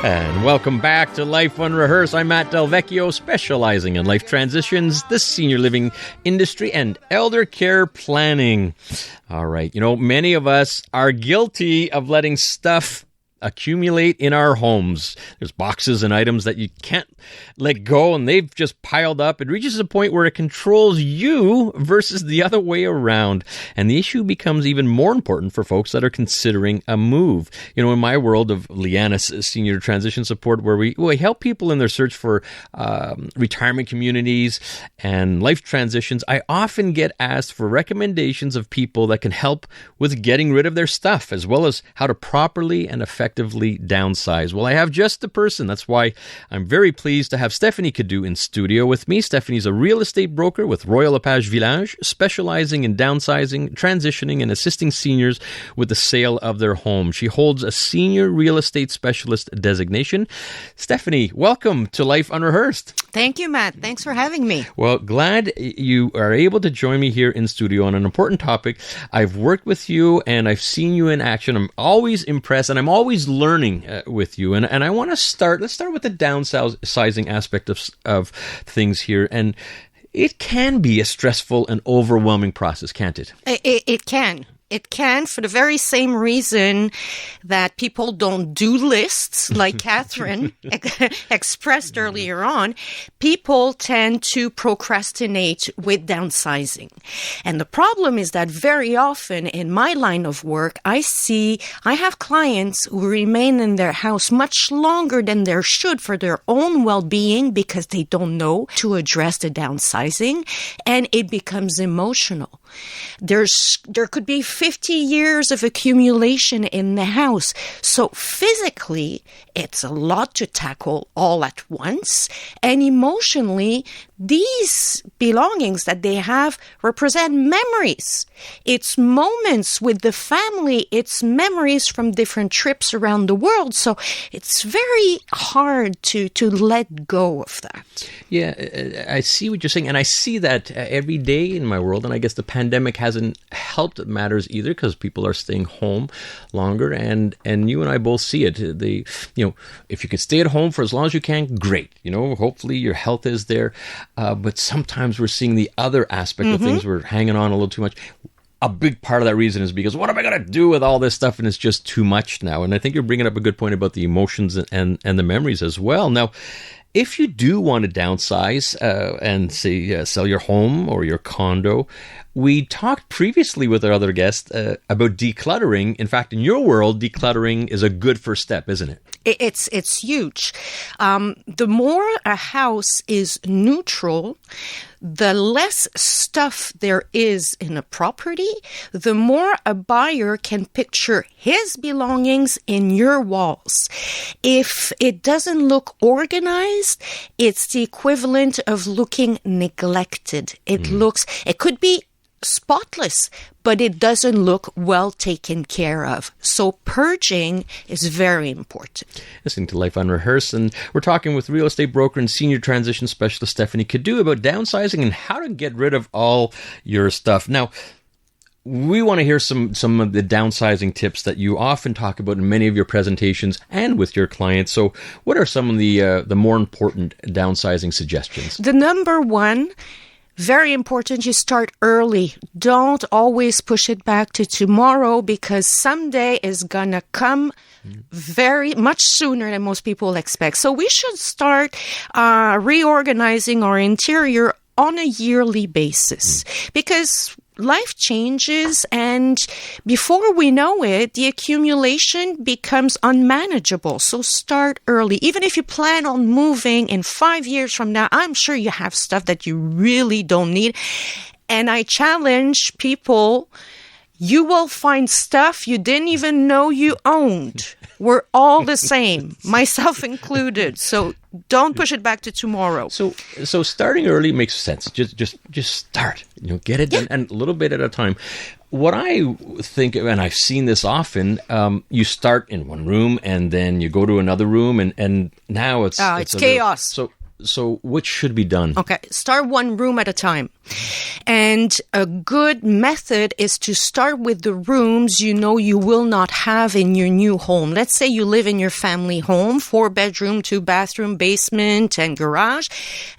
And welcome back to Life Unrehearsed. I'm Matt Del Vecchio, specializing in life transitions, the senior living industry, and elder care planning. All right. Many of us are guilty of letting stuff accumulate in our homes. There's boxes and items that you can't let go, and they've just piled up. It reaches a point where it controls you versus the other way around. And the issue becomes even more important for folks that are considering a move. In my world of Lianas Senior Transition Support, where we help people in their search for retirement communities and life transitions, I often get asked for recommendations of people that can help with getting rid of their stuff, as well as how to properly and effectively downsize. Well, I have just the person. That's why I'm very pleased to have Stefanie Cadou in studio with me. Stefanie's a real estate broker with Royal LePage Village, specializing in downsizing, transitioning, and assisting seniors with the sale of their home. She holds a senior real estate specialist designation. Stefanie, welcome to Life Unrehearsed. Thank you, Matt. Thanks for having me. Well, glad you are able to join me here in studio on an important topic. I've worked with you and I've seen you in action. I'm always impressed and I'm always learning with you. And I want to let's start with the downsizing aspect of things here. And it can be a stressful and overwhelming process, can't it? It can. It can, for the very same reason that people don't do lists, like Catherine expressed earlier on. People tend to procrastinate with downsizing. And the problem is that very often in my line of work, I have clients who remain in their house much longer than they should for their own well-being because they don't know to address the downsizing, and it becomes emotional. There could be 50 years of accumulation in the house. So physically, it's a lot to tackle all at once. And emotionally, these belongings that they have represent memories. It's moments with the family. It's memories from different trips around the world. So it's very hard to let go of that. Yeah, I see what you're saying. And I see that every day in my world. And I guess the pandemic hasn't helped matters either because people are staying home longer. And you and I both see it. If you can stay at home for as long as you can, great. Hopefully your health is there. But sometimes we're seeing the other aspect of things. We're hanging on a little too much. A big part of that reason is because what am I going to do with all this stuff? And it's just too much now. And I think you're bringing up a good point about the emotions and the memories as well. Now, if you do want to downsize and say sell your home or your condo, we talked previously with our other guest about decluttering. In fact, in your world, decluttering is a good first step, isn't it? It's huge. The more a house is neutral, the less stuff there is in a property, the more a buyer can picture his belongings in your walls. If it doesn't look organized, it's the equivalent of looking neglected. It could be spotless, but it doesn't look well taken care of. So purging is very important. Listening to Life Unrehearsed, and we're talking with real estate broker and senior transition specialist Stefanie Cadou about downsizing and how to get rid of all your stuff. Now, we want to hear some of the downsizing tips that you often talk about in many of your presentations and with your clients. So what are some of the more important downsizing suggestions? The number one, very important, you start early. Don't always push it back to tomorrow because someday is going to come very much sooner than most people expect. So we should start reorganizing our interior on a yearly basis because life changes, and before we know it, the accumulation becomes unmanageable. So start early. Even if you plan on moving in 5 years from now, I'm sure you have stuff that you really don't need. And I challenge people, you will find stuff you didn't even know you owned. We're all the same, myself included. So don't push it back to tomorrow. So starting early makes sense. Just start. Get it done, and a little bit at a time. What I think, and I've seen this often, you start in one room and then you go to another room, and now it's chaos. So what should be done? Okay, start one room at a time. And a good method is to start with the rooms you know you will not have in your new home. Let's say you live in your family home, 4-bedroom, 2-bathroom, basement, and garage,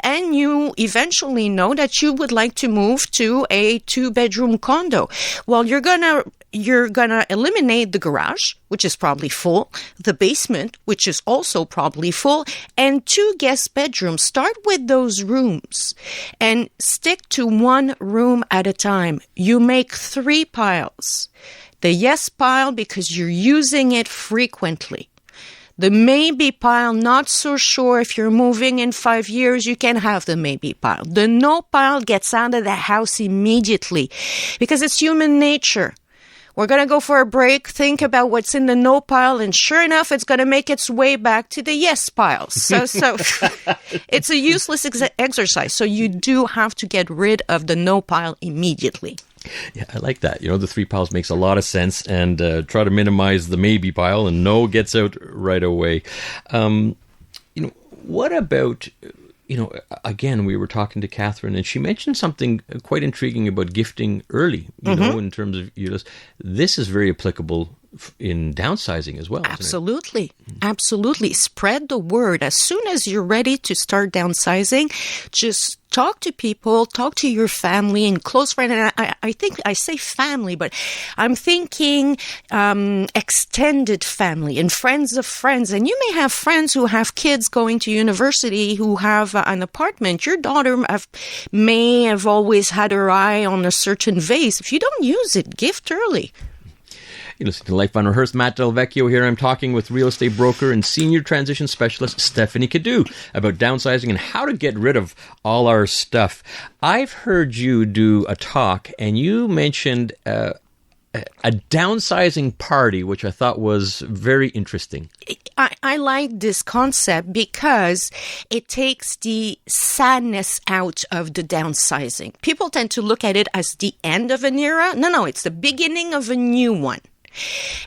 and you eventually know that you would like to move to a 2-bedroom condo. Well, you're gonna eliminate the garage, which is probably full, the basement, which is also probably full, and 2 guest bedrooms. Start with those rooms and stick to one room at a time. You make 3 piles. The yes pile because you're using it frequently. The maybe pile, not so sure if you're moving in 5 years, you can have the maybe pile. The no pile gets out of the house immediately because it's human nature. We're going to go for a break, think about what's in the no pile, and sure enough, it's going to make its way back to the yes pile. So it's a useless exercise. So you do have to get rid of the no pile immediately. Yeah, I like that. The 3 piles makes a lot of sense, and try to minimize the maybe pile, and no gets out right away. What about... again, we were talking to Catherine, and she mentioned something quite intriguing about gifting early, in terms of your list. This is very applicable in downsizing as well. Absolutely. Isn't it? Absolutely. Spread the word. As soon as you're ready to start downsizing, just talk to people, talk to your family and close friends. And I think I say family, but I'm thinking extended family and friends of friends. And you may have friends who have kids going to university who have an apartment. Your daughter may have always had her eye on a certain vase. If you don't use it, gift early. You listen to Life Unrehearsed. Matt Del Vecchio here. I'm talking with real estate broker and senior transition specialist Stefanie Cadou about downsizing and how to get rid of all our stuff. I've heard you do a talk, and you mentioned a downsizing party, which I thought was very interesting. I like this concept because it takes the sadness out of the downsizing. People tend to look at it as the end of an era. No, it's the beginning of a new one.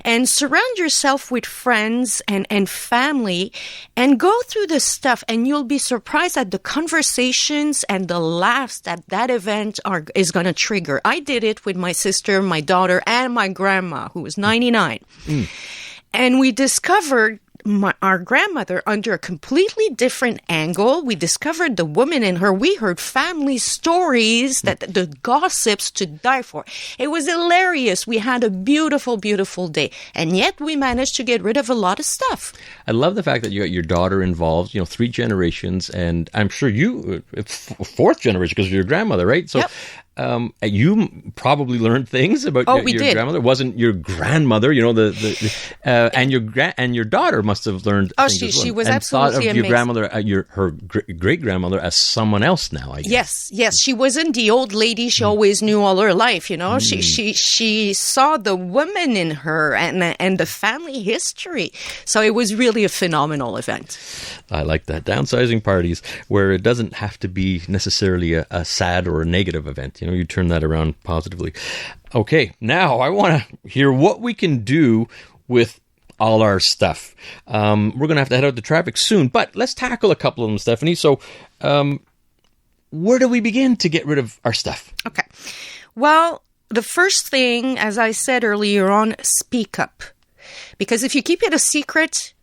And surround yourself with friends and family and go through the stuff, and you'll be surprised at the conversations and the laughs that event is going to trigger. I did it with my sister, my daughter, and my grandma, who was 99. And we discovered our grandmother under a completely different angle. We discovered the woman in her. We heard family stories, that the gossips to die for. It was hilarious. We had a beautiful, beautiful day. And yet we managed to get rid of a lot of stuff. I love the fact that you got your daughter involved, 3 generations, and I'm sure you, 4th generation because of your grandmother, right? So. Yep. You probably learned things about your grandmother. It wasn't your grandmother, and your daughter must have learned. Oh, things as well. She was and absolutely thought of amazing. Your grandmother, her great grandmother, as someone else now. I guess. Yes, she wasn't the old lady she always knew all her life. She saw the woman in her and the family history. So it was really a phenomenal event. I like that. Downsizing parties where it doesn't have to be necessarily a sad or a negative event. You turn that around positively. Okay, now I want to hear what we can do with all our stuff. We're going to have to head out to traffic soon, but let's tackle a couple of them, Stefanie. So where do we begin to get rid of our stuff? Okay. Well, the first thing, as I said earlier on, speak up. Because if you keep it a secret,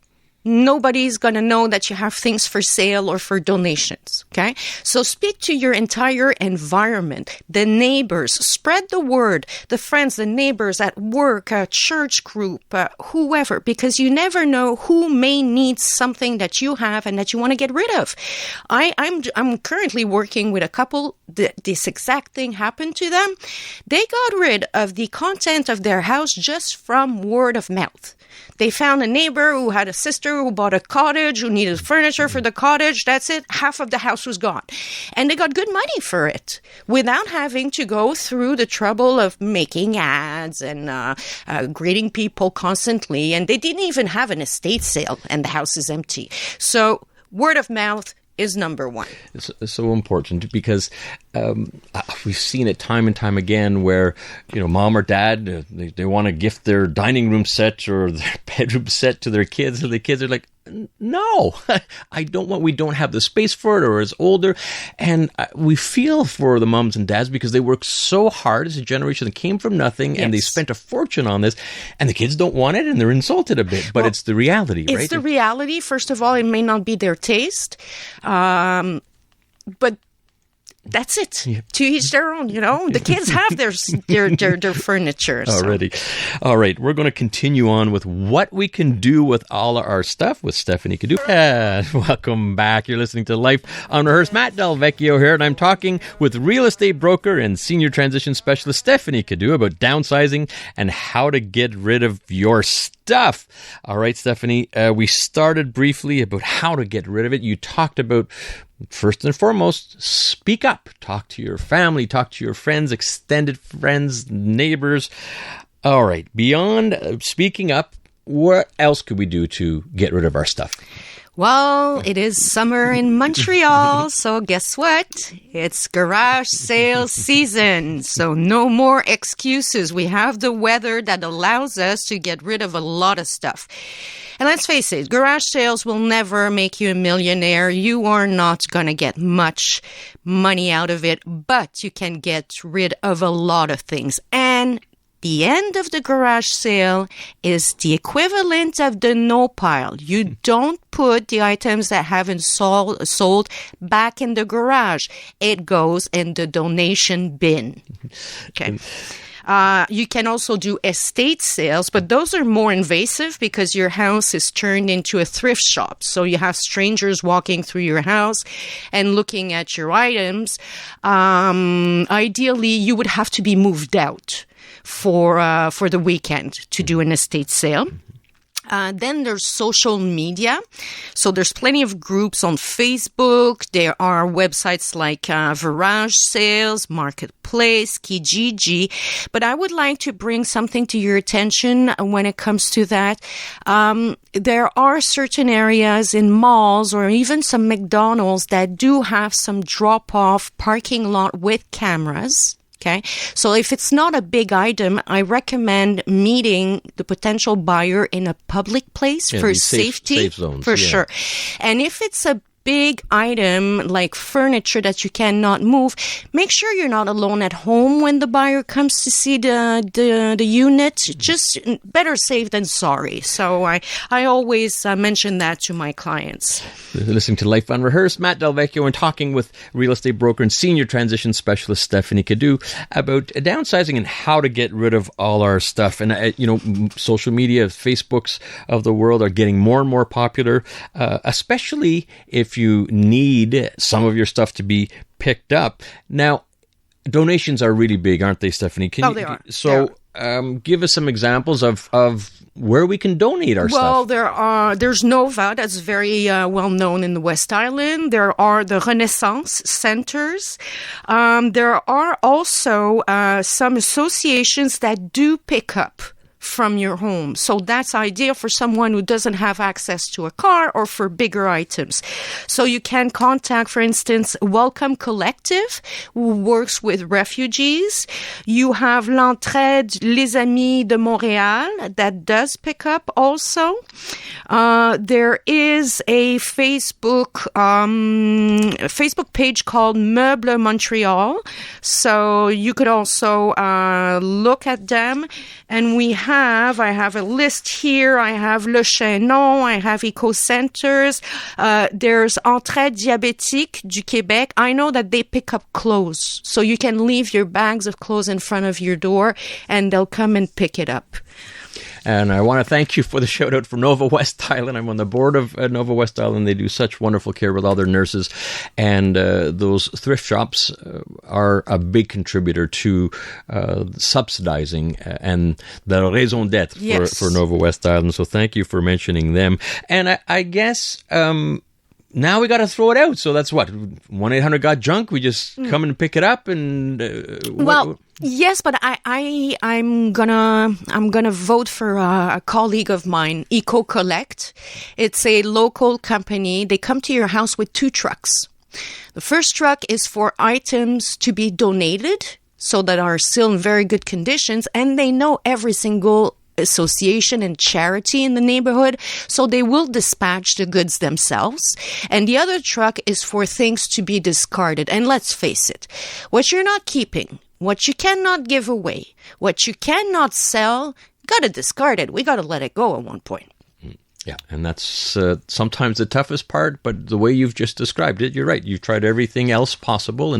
nobody's going to know that you have things for sale or for donations, okay? So speak to your entire environment, the neighbors, spread the word, the friends, the neighbors at work, a church group, whoever, because you never know who may need something that you have and that you want to get rid of. I'm currently working with a couple. This exact thing happened to them. They got rid of the content of their house just from word of mouth. They found a neighbor who had a sister who bought a cottage, who needed furniture for the cottage. That's it. Half of the house was gone. And they got good money for it without having to go through the trouble of making ads and greeting people constantly. And they didn't even have an estate sale, and the house is empty. So word of mouth is number one. It's so important because we've seen it time and time again where, mom or dad, they want to gift their dining room set or their bedroom set to their kids, and the kids are like, no, we don't have the space for it, or it's older. And we feel for the moms and dads because they work so hard as a generation that came from nothing, and they spent a fortune on this, and the kids don't want it, and they're insulted a bit. But it's the reality, right? It's the reality. First of all, it may not be their taste, but that's it. Yeah. To each their own, The kids have their furniture. So. Already. All right. We're going to continue on with what we can do with all of our stuff with Stefanie Cadou. Welcome back. You're listening to Life Unrehearsed. Matt Del Vecchio here, and I'm talking with real estate broker and senior transition specialist Stefanie Cadou about downsizing and how to get rid of your stuff. All right, Stefanie, we started briefly about how to get rid of it. You talked about, first and foremost, speak up. Talk to your family, talk to your friends, extended friends, neighbors. All right, beyond speaking up, what else could we do to get rid of our stuff? Well, it is summer in Montreal, so guess what? It's garage sale season, so no more excuses. We have the weather that allows us to get rid of a lot of stuff. And let's face it, garage sales will never make you a millionaire. You are not going to get much money out of it, but you can get rid of a lot of things. And the end of the garage sale is the equivalent of the no pile. You don't put the items that haven't sold back in the garage. It goes in the donation bin. Okay. You can also do estate sales, but those are more invasive because your house is turned into a thrift shop. So you have strangers walking through your house and looking at your items. Ideally, you would have to be moved out for the weekend to do an estate sale. Then there's social media. So there's plenty of groups on Facebook. There are websites like Garage Sales, Marketplace, Kijiji. But I would like to bring something to your attention when it comes to that. There are certain areas in malls or even some McDonald's that do have some drop-off parking lot with cameras. Okay. So if it's not a big item, I recommend meeting the potential buyer in a public place for safety. Safe zones. For sure. And if it's a big item like furniture that you cannot move, make sure you're not alone at home when the buyer comes to see the unit. Just better safe than sorry. So I always mention that to my clients. Listening to Life Unrehearsed, Matt Del Vecchio, and talking with real estate broker and senior transition specialist Stefanie Cadou about downsizing and how to get rid of all our stuff. And social media, Facebooks of the world are getting more and more popular, especially if you need some of your stuff to be picked up. Now, donations are really big, aren't they, Stefanie? They are. So give us some examples of where we can donate our stuff. Well, there's Nova, that's very well known in the West Island. There are the Renaissance centers. There are also some associations that do pick up from your home. So that's ideal for someone who doesn't have access to a car or for bigger items. So you can contact, for instance, Welcome Collective, who works with refugees. You have L'Entraide Les Amis de Montréal that does pick up also. There is a Facebook page called Meubles Montreal. So you could also look at them. And I have a list here. I have Le Chaînon. I have Eco Centers. There's Entraide Diabétique du Québec. I know that they pick up clothes. So you can leave your bags of clothes in front of your door and they'll come and pick it up. And I want to thank you for the shout out for Nova West Island. I'm on the board of Nova West Island. They do such wonderful care with all their nurses. And those thrift shops are a big contributor to subsidizing and the raison d'etre for Nova West Island. So thank you for mentioning them. And I guess now we got to throw it out. So that's what, 1-800-GOT-JUNK? We just come and pick it up and... Yes, but I'm gonna vote for a colleague of mine, Eco Collect. It's a local company. They come to your house with 2 trucks. The first truck is for items to be donated so that are still in very good conditions, and they know every single association and charity in the neighborhood, so they will dispatch the goods themselves. And the other truck is for things to be discarded. And let's face it, what you're not keeping, what you cannot give away, what you cannot sell, got to discard it. We got to let it go at one point. Yeah, and that's sometimes the toughest part, but the way you've just described it, you're right. You've tried everything else possible,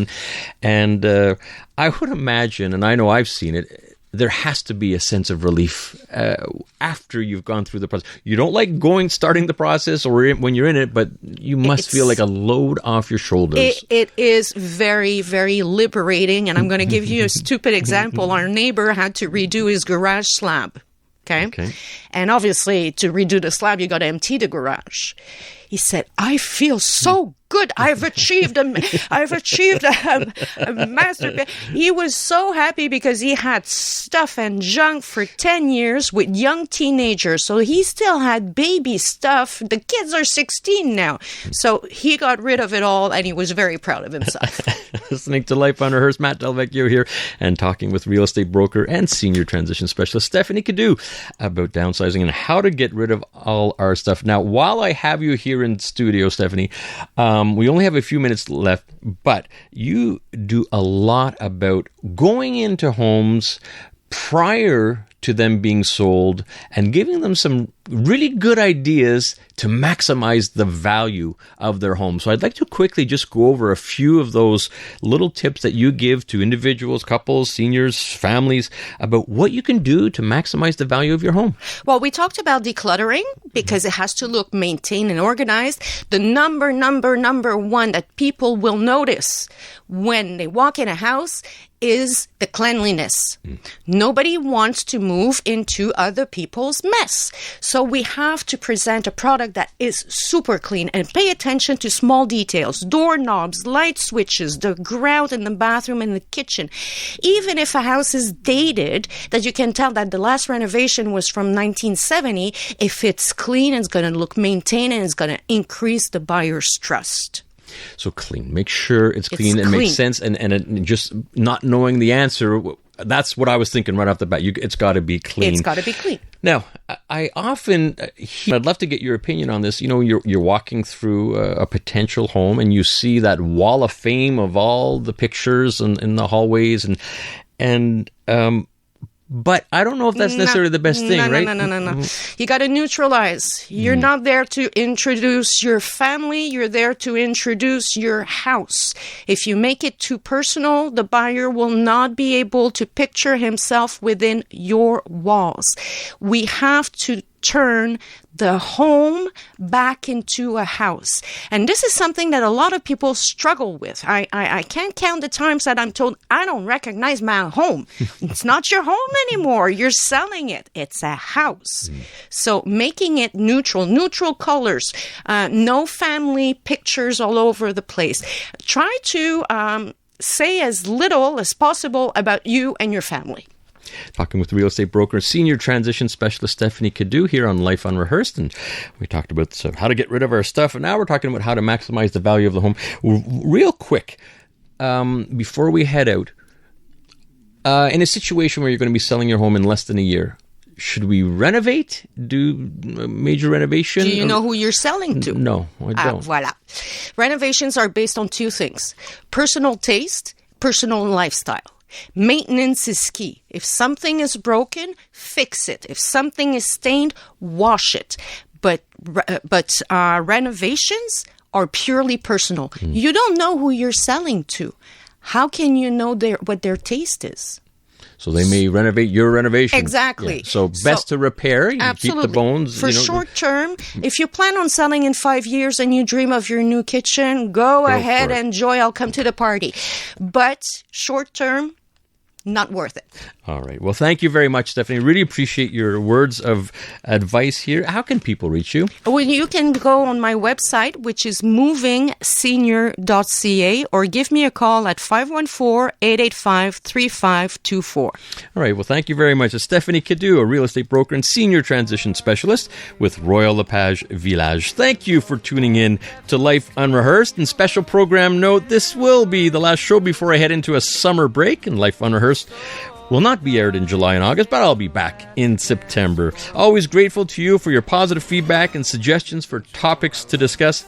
and I would imagine, and I know I've seen it, there has to be a sense of relief after you've gone through the process. You don't like starting the process or when you're in it, but you must feel like a load off your shoulders. It is very, very liberating, and I'm going to give you a stupid example. Our neighbor had to redo his garage slab. Okay. And obviously, to redo the slab, you got to empty the garage. He said, I feel so good. I've achieved a masterpiece. He was so happy because he had stuff and junk for 10 years with young teenagers. So he still had baby stuff. The kids are 16 now. So he got rid of it all, and he was very proud of himself. Listening to Life Unrehearsed, Matt Delvecchio here, and talking with real estate broker and senior transition specialist Stefanie Cadou about downsizing and how to get rid of all our stuff. Now, while I have you here in studio, Stefanie, we only have a few minutes left, but you do a lot about going into homes prior to them being sold and giving them some really good ideas to maximize the value of their home. So I'd like to quickly just go over a few of those little tips that you give to individuals, couples, seniors, families about what you can do to maximize the value of your home. Well, we talked about decluttering because it has to look maintained and organized. The number one that people will notice when they walk in a house is the cleanliness. Nobody wants to move into other people's mess. So we have to present a product that is super clean and pay attention to small details, doorknobs, light switches, the grout in the bathroom and the kitchen. Even if a house is dated, that you can tell that the last renovation was from 1970, if it's clean, it's going to look maintained and it's going to increase the buyer's trust. So clean. Make sure it's clean and makes sense. And just not knowing the answer, that's what I was thinking right off the bat. It's got to be clean. It's got to be clean. Now, I often, I'd love to get your opinion on this. You know, you're walking through a potential home and you see that wall of fame of all the pictures in the hallways but I don't know if that's necessarily the best thing, right? No. You got to neutralize. You're not there to introduce your family. You're there to introduce your house. If you make it too personal, the buyer will not be able to picture himself within your walls. We have to turn the home back into a house. And this is something that a lot of people struggle with. I can't count the times that I'm told, I don't recognize my home. It's not your home anymore. You're selling it. It's a house. So making it neutral colors, no family pictures all over the place. Try to say as little as possible about you and your family. Talking with real estate broker, senior transition specialist Stefanie Cadou here on Life Unrehearsed, and we talked about how to get rid of our stuff, and now we're talking about how to maximize the value of the home. Real quick, before we head out, in a situation where you're going to be selling your home in less than a year, should we renovate? Do a major renovation? Do you know who you're selling to? No, I don't. Voilà. Renovations are based on two things: personal taste, personal lifestyle. Maintenance is key. If something is broken, fix it. If something is stained, wash it. But renovations are purely personal. You don't know who you're selling to. How can you know what their taste is? So they may renovate your renovation. Exactly. Yeah. So best to repair. You absolutely. Keep the bones. For short term, if you plan on selling in 5 years and you dream of your new kitchen, go ahead, enjoy. I'll come to the party. But short term, not worth it. All right. Well, thank you very much, Stephanie. Really appreciate your words of advice here. How can people reach you? Well, you can go on my website, which is movingsenior.ca, or give me a call at 514-885-3524. All right. Well, thank you very much. Stefanie Cadou, a real estate broker and senior transition specialist with Royal LePage Village. Thank you for tuning in to Life Unrehearsed. And special program note, this will be the last show before I head into a summer break, and Life Unrehearsed will not be aired in July and August, but I'll be back in September. Always grateful to you for your positive feedback and suggestions for topics to discuss.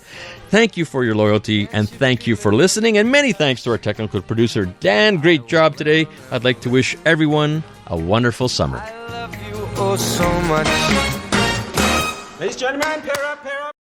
Thank you for your loyalty, and thank you for listening. And many thanks to our technical producer, Dan. Great job today. I'd like to wish everyone a wonderful summer. I love you oh so much. Ladies and gentlemen, pair up, pair up.